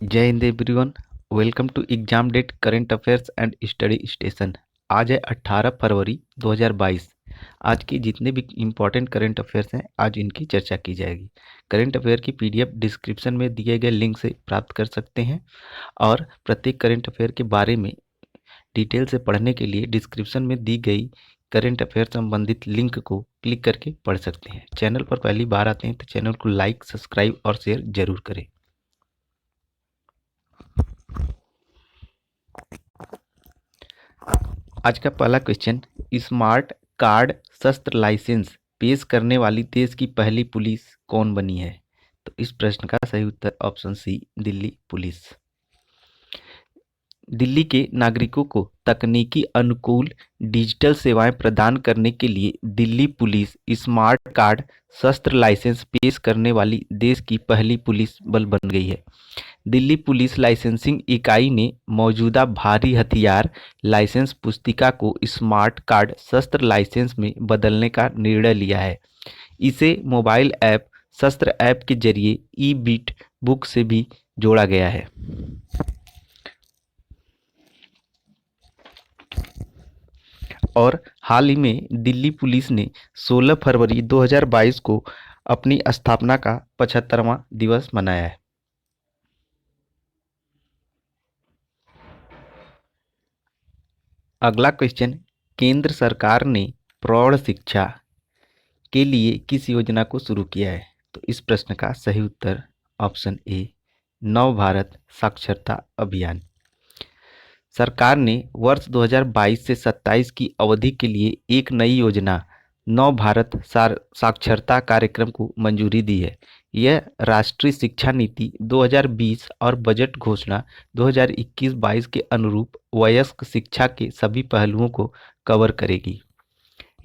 जय हिंद everyone. Welcome to exam date current affairs and study station. आज है 18 फरवरी 2022। आज के जितने भी इम्पोर्टेंट करेंट अफेयर्स हैं आज इनकी चर्चा की जाएगी। करेंट अफेयर की पीडीएफ डिस्क्रिप्शन में दिए गए लिंक से प्राप्त कर सकते हैं और प्रत्येक करेंट अफेयर के बारे में डिटेल से पढ़ने के लिए डिस्क्रिप्शन में दी गई करेंट अफेयर संबंधित लिंक को क्लिक करके पढ़ सकते हैं। चैनल पर पहली बार आते हैं तो चैनल को लाइक, सब्सक्राइब और शेयर जरूर करें। आज का पहला क्वेश्चन, स्मार्ट कार्ड शस्त्र लाइसेंस पेश करने वाली देश की पहली पुलिस कौन बनी है? तो इस प्रश्न का सही उत्तर option C, Delhi police. Delhi के नागरिकों को तकनीकी अनुकूल डिजिटल सेवाएं प्रदान करने के लिए दिल्ली पुलिस स्मार्ट कार्ड शस्त्र लाइसेंस पेश करने वाली देश की पहली पुलिस बल बन गई है। दिल्ली पुलिस लाइसेंसिंग इकाई ने मौजूदा भारी हथियार लाइसेंस पुस्तिका को स्मार्ट कार्ड शस्त्र लाइसेंस में बदलने का निर्णय लिया है। इसे मोबाइल ऐप शस्त्र ऐप के जरिए ई बीट बुक से भी जोड़ा गया है। और हाल ही में दिल्ली पुलिस ने 16 फरवरी 2022 को अपनी स्थापना का 75वां दिवस मनाया है। अगला क्वेश्चन, केंद्र सरकार ने प्रौढ़ शिक्षा के लिए किस योजना को शुरू किया है? तो इस प्रश्न का सही उत्तर ऑप्शन ए, नव भारत साक्षरता अभियान। सरकार ने वर्ष 2022 से 27 की अवधि के लिए एक नई योजना नव भारत साक्षरता कार्यक्रम को मंजूरी दी है। यह राष्ट्रीय शिक्षा नीति 2020 और बजट घोषणा 2021-22 के अनुरूप वयस्क शिक्षा के सभी पहलुओं को कवर करेगी।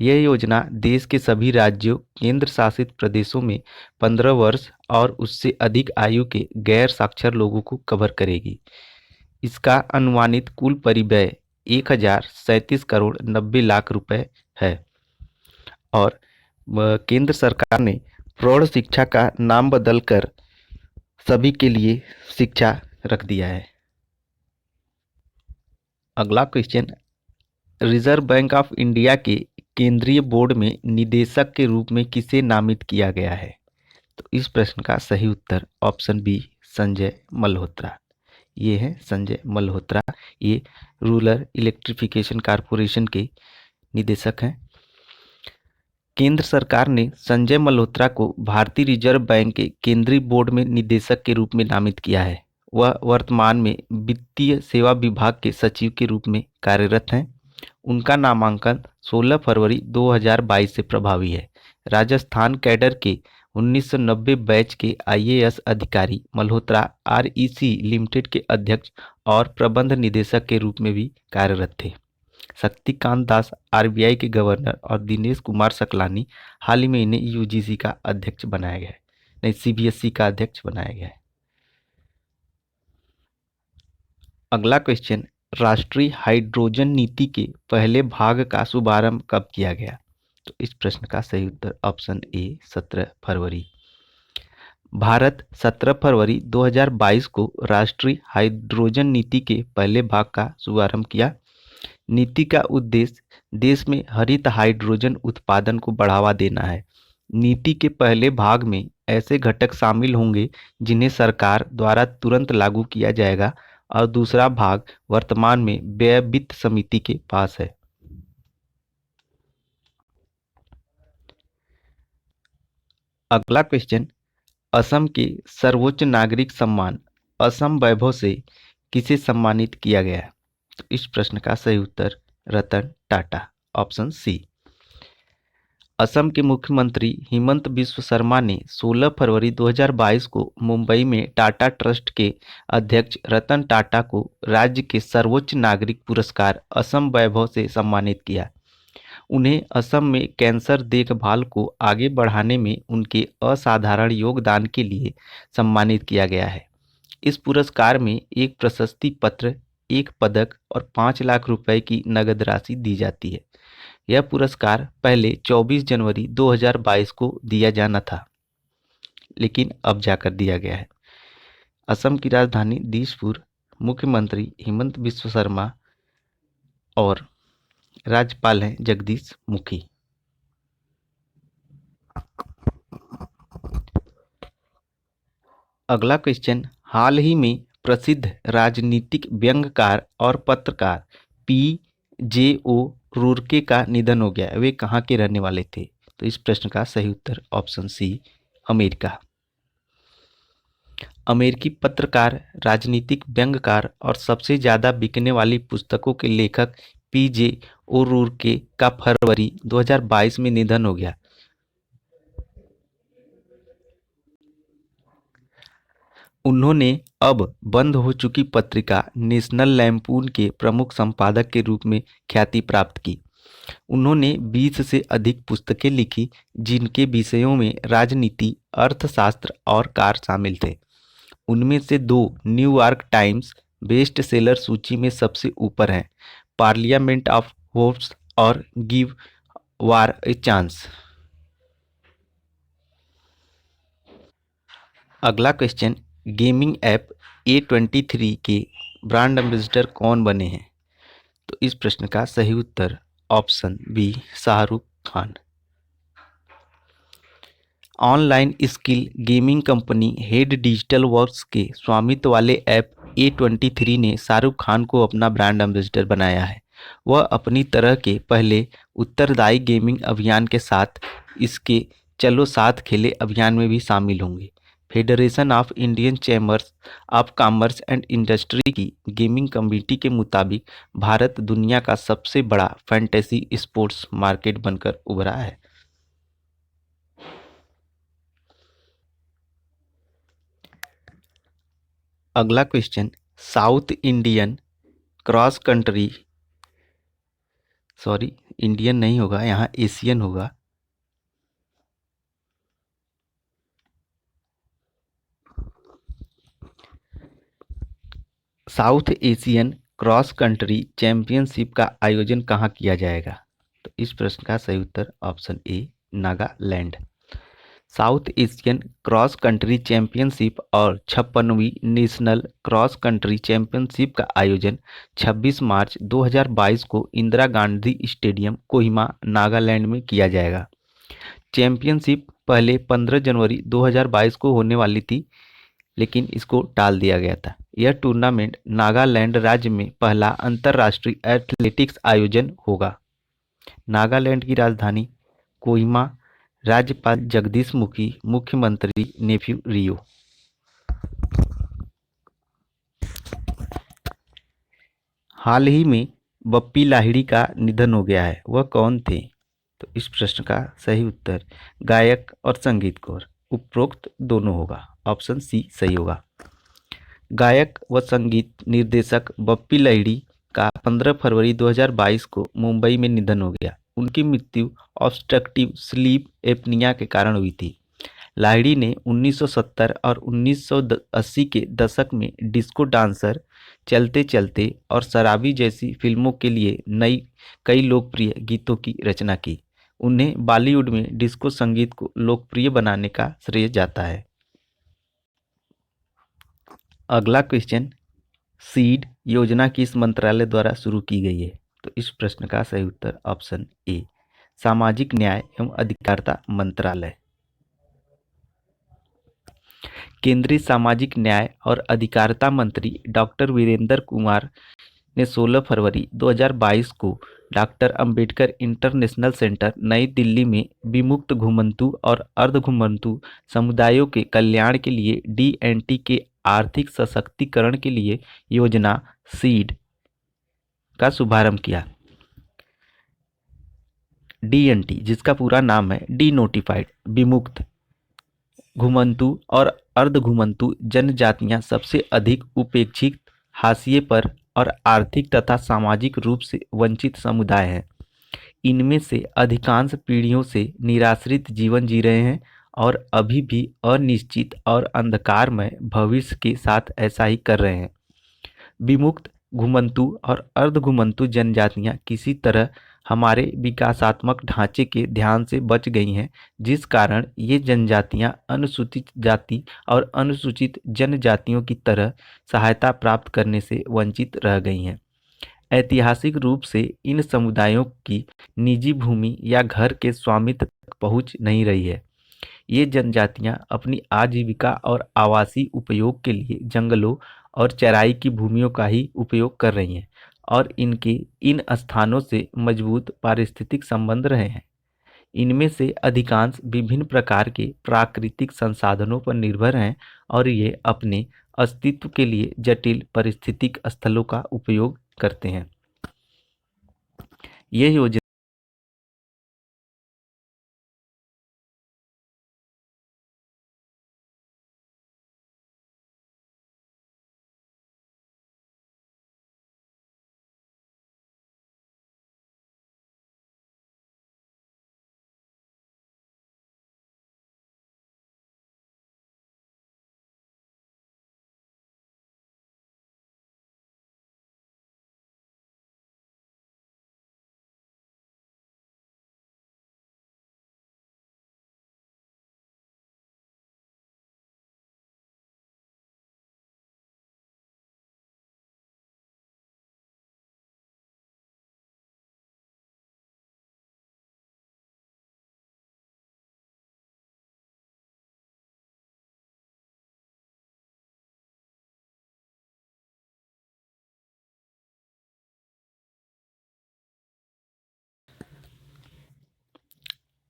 यह योजना देश के सभी राज्यों, केंद्र शासित प्रदेशों में 15 वर्ष और उससे अधिक आयु के गैर साक्षर लोगों को कवर करेगी। इसका अनुमानित कुल परिव्यय 1037 करोड़ 90 लाख रुपए है। और केंद्र सरकार ने प्रौढ़ शिक्षा का नाम बदलकर सभी के लिए शिक्षा रख दिया है। अगला question, reserve bank of India के केंद्रीय बोर्ड में निदेशक के रूप में किसे नामित किया गया है? तो इस प्रश्न का सही उत्तर ऑप्शन बी, संजय मल्होत्रा। ये है संजय मल्होत्रा। ये रूरल इलेक्ट्रिफिकेशन कॉरपोरेशन के निदेशक हैं। केंद्र सरकार ने संजय मल्होत्रा को भारतीय रिजर्व बैंक के केंद्रीय बोर्ड में निदेशक के रूप में नामित किया है। वह वर्तमान में वित्तीय सेवा विभाग के सचिव के रूप में कार्यरत हैं। उनका नामांकन 16 फरवरी 2022 से प्रभावी है। राजस्थान कैडर के 1990 बैच के आईएएस अधिकारी मल्होत्रा आरईसी लिमिटेड के अध्यक्ष और प्रबंध निदेशक के रूप में भी कार्यरत थे। शक्तिकांत दास आरबीआई के गवर्नर और दिनेश कुमार सकलानी हाल ही में इन्हें यूजीसी का अध्यक्ष बनाया गया है, नहीं सीबीएसई का अध्यक्ष बनाया गया है। अगला क्वेश्चन, राष्ट्रीय हाइड्रोजन नीति के पहले भाग का शुभारंभ कब किया गया? तो इस प्रश्न का सही उत्तर ऑप्शन ए, 17 फरवरी। भारत 17 फरवरी 2022 को राष्ट्रीय हाइड्रोजन नीति के पहले भाग का शुभारंभ किया। नीति का उद्देश्य देश में हरित हाइड्रोजन उत्पादन को बढ़ावा देना है। नीति के पहले भाग में ऐसे घटक शामिल होंगे जिन्हें सरकार द्वारा तुरंत लागू किया जाएगा और दूसरा भाग वर्तमान में व्यय वित्त समिति के पास है। अगला क्वेश्चन, असम के सर्वोच्च नागरिक सम्मान असम वैभव से किसे सम्मानित किया गया? तो इस प्रश्न का सही उत्तर रतन टाटा, ऑप्शन सी। असम के मुख्यमंत्री हिमंत बिस्व शर्मा ने 16 फरवरी 2022 को मुंबई में टाटा ट्रस्ट के अध्यक्ष रतन टाटा को राज्य के सर्वोच्च नागरिक पुरस्कार असम वैभव से सम्मानित किया। उन्हें असम में कैंसर देखभाल को आगे बढ़ाने में उनके असाधारण योगदान के लिए सम्मानित किया गया है। इस पुरस्कार में एक प्रशस्ति पत्र, एक पदक और 5 लाख रुपए की नगद राशि दी जाती है। यह पुरस्कार पहले 24 जनवरी 2022 को दिया जाना था, लेकिन अब जाकर दिया गया है। असम की राजधानी दिसपुर, मुख्यमंत्री हेमंत बिस्व शर्मा और राज्यपाल हैं जगदीश मुखी। अगला क्वेश्चन, हाल ही में प्रसिद्ध राजनीतिक व्यंग्यकार और पत्रकार पी जे ओ रुर्के का निधन हो गया। वे कहाँ के रहने वाले थे? तो इस प्रश्न का सही उत्तर ऑप्शन सी, अमेरिका। अमेरिकी पत्रकार, राजनीतिक व्यंग्यकार और सबसे ज़्यादा बिकने वाली पुस्तकों के लेखक पी जे ओ रुर्के का फरवरी 2022 में निधन हो गया। उन्होंने अब बंद हो चुकी पत्रिका नेशनल लैम्पून के प्रमुख संपादक के रूप में ख्याति प्राप्त की। उन्होंने 20 से अधिक पुस्तकें लिखी, जिनके विषयों में राजनीति, अर्थशास्त्र और कार शामिल थे। उनमें से दो न्यूयॉर्क टाइम्स बेस्ट सेलर सूची में सबसे ऊपर हैं, पार्लियामेंट ऑफ होप्स और गिव वार ए चांस। अगला क्वेश्चन, गेमिंग ऐप A23 के ब्रांड एम्बेसडर कौन बने हैं? तो इस प्रश्न का सही उत्तर option B, Shahrukh Khan. Online skill gaming company head digital works के स्वामित्व वाले ऐप A23 ने शाहरुख खान को अपना ब्रांड एम्बेसडर बनाया है। वह अपनी तरह के पहले उत्तरदायी गेमिंग अभियान के साथ इसके चलो साथ खेले अभियान में भी शामिल होंगे। Federation of Indian chambers of commerce and industry की गेमिंग कमेटी के मुताबिक भारत दुनिया का सबसे बड़ा फैंटेसी स्पोर्ट्स मार्केट बनकर उभरा है। अगला question, south Indian cross country, sorry Indian नहीं होगा, यहाँ एशियन होगा। South Asian cross country championship का आयोजन कहाँ किया जाएगा? तो इस प्रश्न का सही उत्तर option A, Nagaland. South Asian cross country championship और 56वीं नेशनल क्रॉस कंट्री चैंपियनशिप का आयोजन 26 मार्च 2022 को इंदिरा गांधी स्टेडियम, कोहिमा, नागालैंड में किया जाएगा। चैंपियनशिप पहले 15 जनवरी 2022 को होने वाली थी, लेकिन इसको टाल दिया गया था। यह टूर्नामेंट नागालैंड राज्य में पहला अंतर्राष्ट्रीय एथलेटिक्स आयोजन होगा। नागालैंड की राजधानी कोहिमा, राज्यपाल जगदीश मुखी, मुख्यमंत्री नेफ्यू रियो। हाल ही में बप्पी लाहिड़ी का निधन हो गया है, वह कौन थे? तो इस प्रश्न का सही उत्तर गायक और संगीतकार, उपरोक्त दोनों होगा, ऑप्शन सी सही होगा। गायक व संगीत निर्देशक बप्पी लाहिड़ी का 15 फरवरी 2022 को मुंबई में निधन हो गया। उनकी मृत्यु ऑब्स्ट्रक्टिव स्लीप एपनिया के कारण हुई थी। लाहिड़ी ने 1970 और 1980 के दशक में डिस्को डांसर, चलते चलते और शराबी जैसी फिल्मों के लिए कई लोकप्रिय गीतों की रचना की। उन्हें बॉलीवुड में डिस्को संगीत को लोकप्रिय बनाने का श्रेय जाता है। अगला क्वेश्चन, सीड योजना किस मंत्रालय द्वारा शुरू की गई है? तो इस प्रश्न का सही उत्तर ऑप्शन ए, सामाजिक न्याय एवं अधिकारिता मंत्रालय। केंद्रीय सामाजिक न्याय और अधिकारिता मंत्री डॉक्टर वीरेंद्र कुमार ने 16 फरवरी 2022 को डॉक्टर अंबेडकर इंटरनेशनल सेंटर, नई दिल्ली में विमुक्त घुमंतू और अर्ध घुमंतू समुदायों के कल्याण के लिए DNT के आर्थिक सशक्तिकरण के लिए योजना सीड का शुभारंभ किया। DNT, जिसका पूरा नाम है डी नोटिफाइड, विमुक्त घुमंतू और अर्ध घुमंतू जनजातियां सबसे अधिक उपेक्षित, हाशिए पर और आर्थिक तथा सामाजिक रूप से वंचित समुदाय हैं। इनमें से अधिकांश पीढ़ियों से निराश्रित जीवन जी रहे हैं और अभी भी अनिश्चित और अंधकारमय भविष्य के साथ ऐसा ही कर रहे हैं। विमुक्त घुमंतू और अर्ध घुमंतू जनजातियां किसी तरह हमारे विकासात्मक ढांचे के ध्यान से बच गई हैं, जिस कारण ये जनजातियां अनुसूचित जाति और अनुसूचित जनजातियों की तरह सहायता प्राप्त करने से वंचित रह गई हैं। ऐतिहासिक रूप से इन समुदायों की निजी भूमि या घर के स्वामित्व तक पहुंच नहीं रही है। ये जनजातियां अपनी आजीविका और आवासीय उपयोग के लिए जंगलों और चराई की भूमियों का ही उपयोग कर रही हैं और इनके इन स्थानों से मजबूत पारिस्थितिक संबंध रहे हैं। इनमें से अधिकांश विभिन्न प्रकार के प्राकृतिक संसाधनों पर निर्भर हैं और ये अपने अस्तित्व के लिए जटिल पारिस्थितिक स्थलों का उपयोग करते हैं। ये योजना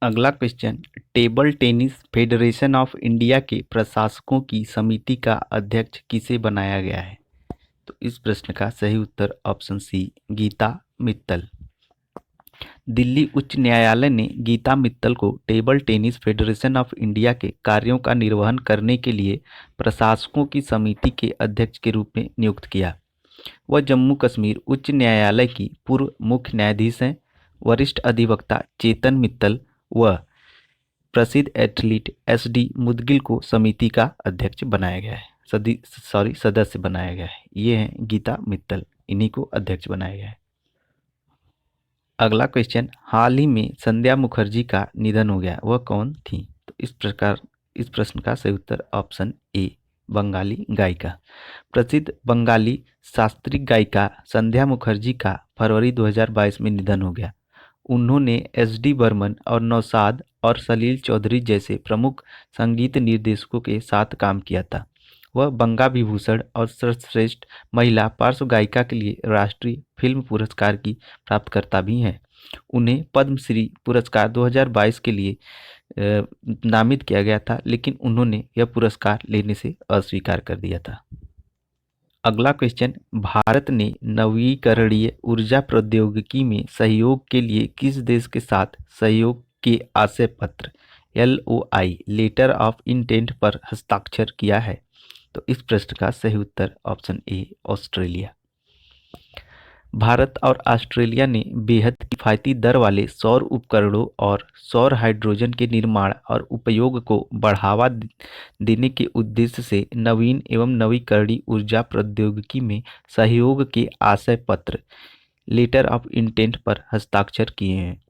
अगला question, table tennis federation of India के प्रशासकों की समिति का अध्यक्ष किसे बनाया गया है? तो इस प्रश्न का सही उत्तर ऑप्शन सी, गीता मित्तल। दिल्ली उच्च न्यायालय ने गीता मित्तल को table tennis federation of India के कार्यों का निर्वहन करने के लिए प्रशासकों की समिति के अध्यक्ष के रूप में नियुक्त किया। वह जम्मू कश्मीर उच्च न्यायालय की पूर्व मुख्य न्यायाधीश हैं। वरिष्ठ अधिवक्ता चेतन मित्तल व प्रसिद्ध एथलीट एस.डी. मुदगिल को समिति का अध्यक्ष बनाया गया है, सदस्य बनाया गया है। ये हैं गीता मित्तल, इन्हीं को अध्यक्ष बनाया गया है। अगला क्वेश्चन, हाल ही में संध्या मुखर्जी का निधन हो गया, वह कौन थी? तो इस प्रश्न का सही उत्तर ऑप्शन ए, बंगाली गायिका। प्रसिद्ध बंगाली शास्त्रीय गायिका संध्या मुखर्जी का फरवरी 2022 में निधन हो गया। उन्होंने एस.डी. बर्मन और नौशाद और सलील चौधरी जैसे प्रमुख संगीत निर्देशकों के साथ काम किया था। वह बंगा विभूषण और सर्वश्रेष्ठ महिला पार्श्व गायिका के लिए राष्ट्रीय फिल्म पुरस्कार की प्राप्तकर्ता भी हैं। उन्हें पद्मश्री पुरस्कार 2022 के लिए नामित किया गया था, लेकिन उन्होंने यह पुरस्कार लेने से अस्वीकार कर दिया था। अगला क्वेश्चन, भारत ने नवीकरणीय ऊर्जा प्रौद्योगिकी में सहयोग के लिए किस देश के साथ सहयोग के आशय पत्र LOI लेटर ऑफ इंटेंट पर हस्ताक्षर किया है? तो इस प्रश्न का सही उत्तर ऑप्शन ए, ऑस्ट्रेलिया। भारत और ऑस्ट्रेलिया ने बेहद किफ़ायती दर वाले सौर उपकरणों और सौर हाइड्रोजन के निर्माण और उपयोग को बढ़ावा देने के उद्देश्य से नवीन एवं नवीकरणीय ऊर्जा प्रौद्योगिकी में सहयोग के आशय पत्र लेटर ऑफ इंटेंट पर हस्ताक्षर किए हैं।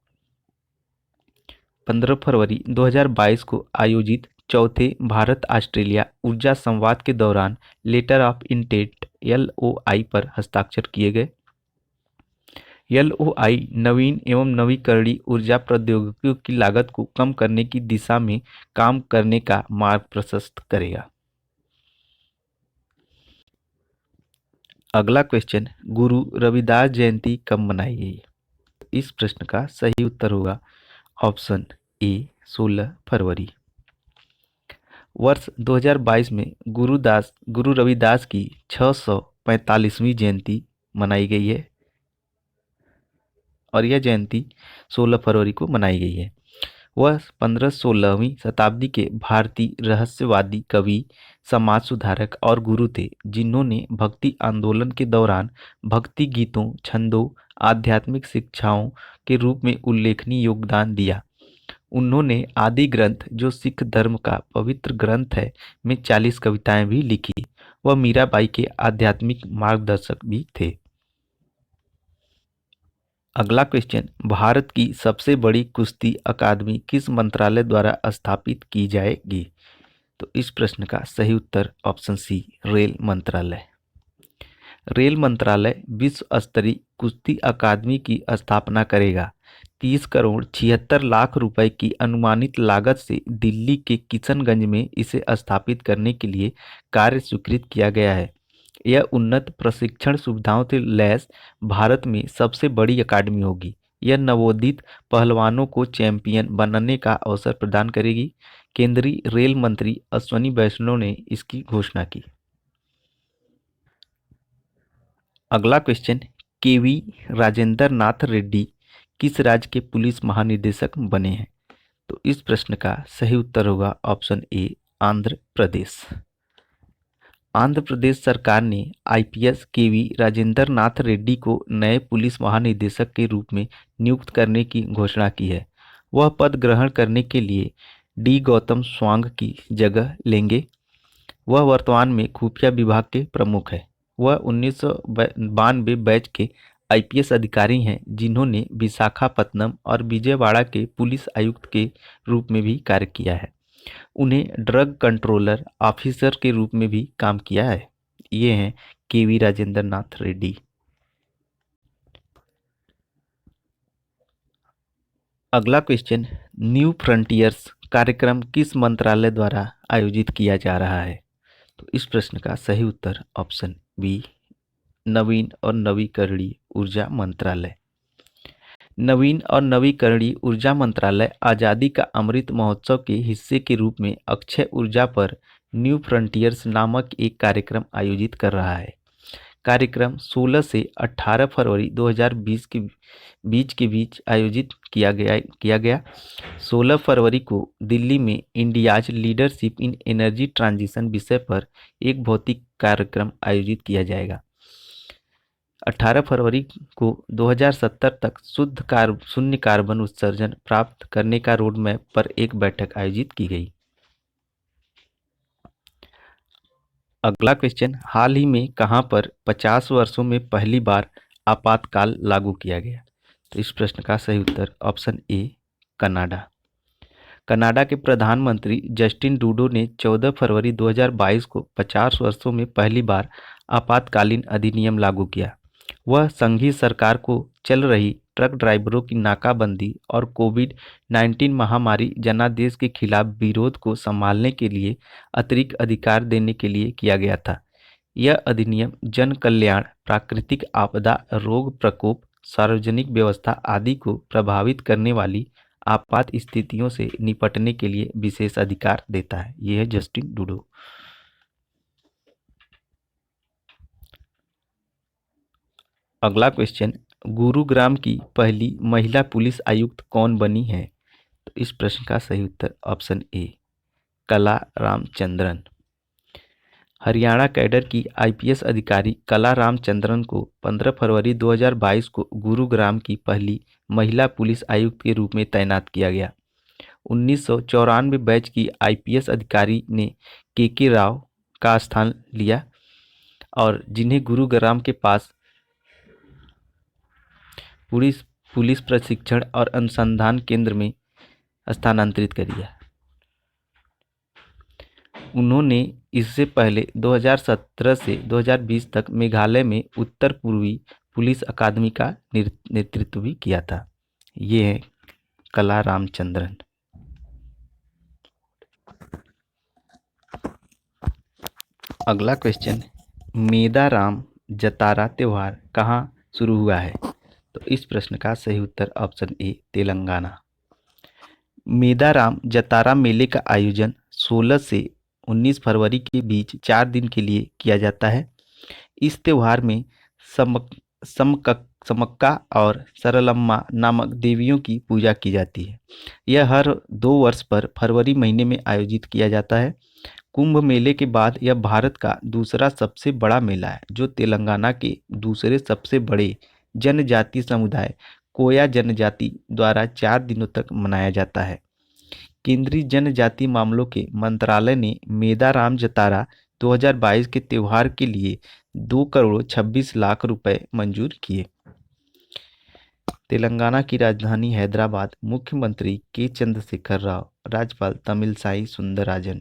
15 फरवरी 2022 को आयोजित चौथे भारत ऑस्ट्रेलिया ऊर्जा संवाद के दौरान लेटर ऑफ इंटेंट LOI पर हस्ताक्षर किए गए। LOI नवीन एवं नवीकरणीय ऊर्जा प्रौद्योगिकियों की लागत को कम करने की दिशा में काम करने का मार्ग प्रशस्त करेगा। अगला क्वेश्चन, गुरु रविदास जयंती कब मनाई गई? इस प्रश्न का सही उत्तर होगा ऑप्शन ए, 16 फरवरी। वर्ष 2022 में गुरु रविदास की 645वीं जयंती मनाई गई है और यह जयंती 16 फरवरी को मनाई गई है। वह 15-16वीं शताब्दी के भारतीय रहस्यवादी कवि, समाज सुधारक और गुरु थे, जिन्होंने भक्ति आंदोलन के दौरान भक्ति गीतों, छंदों, आध्यात्मिक शिक्षाओं के रूप में उल्लेखनीय योगदान दिया। उन्होंने आदि ग्रंथ, जो सिख धर्म का पवित्र ग्रंथ है, में 40 कविताएं भी लिखी। वह मीराबाई के आध्यात्मिक मार्गदर्शक भी थे। अगला क्वेश्चन, भारत की सबसे बड़ी कुश्ती अकादमी किस मंत्रालय द्वारा स्थापित की जाएगी? तो इस प्रश्न का सही उत्तर ऑप्शन सी, रेल मंत्रालय। रेल मंत्रालय विश्व स्तरीय कुश्ती अकादमी की स्थापना करेगा। 30 करोड़ 76 लाख रुपए की अनुमानित लागत से दिल्ली के किशनगंज में इसे स्थापित करने के लिए कार्य स्वीकृत किया गया है। यह उन्नत प्रशिक्षण सुविधाओं से लैस भारत में सबसे बड़ी अकादमी होगी। यह नवोदित पहलवानों को चैंपियन बनने का अवसर प्रदान करेगी। केंद्रीय रेल मंत्री अश्विनी वैष्णव ने इसकी घोषणा की। अगला क्वेश्चन, केवी राजेंद्र नाथ रेड्डी किस राज्य के पुलिस महानिदेशक बने हैं? तो इस प्रश्न का सही उत्तर होगा ऑप्शन ए, आंध्र प्रदेश। आंध्र प्रदेश सरकार ने आईपीएस केवी राजेंद्र नाथ रेड्डी को नए पुलिस महानिदेशक के रूप में नियुक्त करने की घोषणा की है। वह पद ग्रहण करने के लिए डी गौतम स्वांग की जगह लेंगे। वह वर्तमान में खुफिया विभाग के प्रमुख है। वह 1992 बैच के आईपीएस अधिकारी हैं, जिन्होंने विशाखापत्तनम और विजयवाड़ा के पुलिस आयुक्त के रूप में भी कार्य किया है। उन्हें ड्रग कंट्रोलर ऑफिसर के रूप में भी काम किया है। ये हैं केवी राजेंद्र नाथ रेड्डी। अगला क्वेश्चन, न्यू फ्रंटियर्स कार्यक्रम किस मंत्रालय द्वारा आयोजित किया जा रहा है? तो इस प्रश्न का सही उत्तर ऑप्शन बी, नवीन और नवीकरणीय ऊर्जा मंत्रालय। नवीन और नवीकरणीय ऊर्जा मंत्रालय आज़ादी का अमृत महोत्सव के हिस्से के रूप में अक्षय ऊर्जा पर न्यू फ्रंटियर्स नामक एक कार्यक्रम आयोजित कर रहा है। कार्यक्रम 16 से 18 फरवरी 2020 के बीच आयोजित किया गया। 16 फरवरी को दिल्ली में India's leadership in energy transition विषय पर एक भौतिक कार्यक्रम आयोजित किया जाएगा। 18 फरवरी को 2070 तक शून्य कार्बन उत्सर्जन प्राप्त करने का रोड मैप पर एक बैठक आयोजित की गई। अगला क्वेश्चन, हाल ही में कहां पर 50 वर्षों में पहली बार आपातकाल लागू किया गया? तो इस प्रश्न का सही उत्तर ऑप्शन ए, कनाडा। कनाडा के प्रधानमंत्री जस्टिन ट्रूडो ने 14 फरवरी 2022 को 50 वर्षों में पहली बार आपातकालीन अधिनियम लागू किया। वह संघीय सरकार को चल रही ट्रक ड्राइवरों की नाकाबंदी और कोविड-19 महामारी जनादेश के खिलाफ विरोध को संभालने के लिए अतिरिक्त अधिकार देने के लिए किया गया था। यह अधिनियम जन कल्याण, प्राकृतिक आपदा, रोग प्रकोप, सार्वजनिक व्यवस्था आदि को प्रभावित करने वाली आपात स्थितियों से निपटने के लिए विशेष अधिकार देता है। यह है जस्टिन ट्रूडो। अगला क्वेश्चन, गुरुग्राम की पहली महिला पुलिस आयुक्त कौन बनी है? तो इस प्रश्न का सही उत्तर ऑप्शन ए, कला रामचंद्रन। हरियाणा कैडर की आईपीएस अधिकारी कला रामचंद्रन को 15 फरवरी 2022 को गुरुग्राम की पहली महिला पुलिस आयुक्त के रूप में तैनात किया गया। 1994 बैच की आईपीएस अधिकारी ने के राव का स्थान लिया और जिन्हें गुरुग्राम के पास पुलिस प्रशिक्षण और अनुसंधान केंद्र में स्थानांतरित कर दिया। उन्होंने इससे पहले 2017 से 2020 तक मेघालय में उत्तर पूर्वी पुलिस अकादमी का नेतृत्व भी किया था। ये है कला रामचंद्रन। अगला क्वेश्चन, मेदाराम जतारा त्योहार कहाँ शुरू हुआ है? तो इस प्रश्न का सही उत्तर ऑप्शन ए, तेलंगाना। मेदाराम जतारा मेले का आयोजन 16 से 19 फरवरी के बीच 4 दिन के लिए किया जाता है। इस त्यौहार में समक्का और सरलम्मा नामक देवियों की पूजा की जाती है। यह हर 2 वर्ष पर फरवरी महीने में आयोजित किया जाता है। कुंभ मेले के बाद यह भारत का दूसरा सबसे बड़ा मेला है, जो तेलंगाना के दूसरे सबसे बड़े जनजातीय समुदाय कोया जनजाति द्वारा 4 दिनों तक मनाया जाता है। केंद्रीय जनजातीय मामलों के मंत्रालय ने मेदाराम जतारा 2022 के त्यौहार के लिए 2 करोड़ 26 लाख रुपए मंजूर किए। तेलंगाना की राजधानी हैदराबाद, मुख्यमंत्री के चंद्रशेखर राव, राज्यपाल Tamilisai Soundararajan.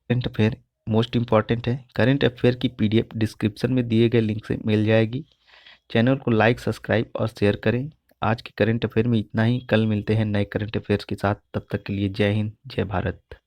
Current affair most important है। करंट अफेयर की पीडीएफ डिस्क्रिप्शन में दिए गए लिंक से मिल जाएगी। चैनल को लाइक, सब्सक्राइब और शेयर करें। आज के करंट अफेयर में इतना ही। कल मिलते हैं नए करंट अफेयर्स के साथ। तब तक के लिए जय हिंद, जय भारत।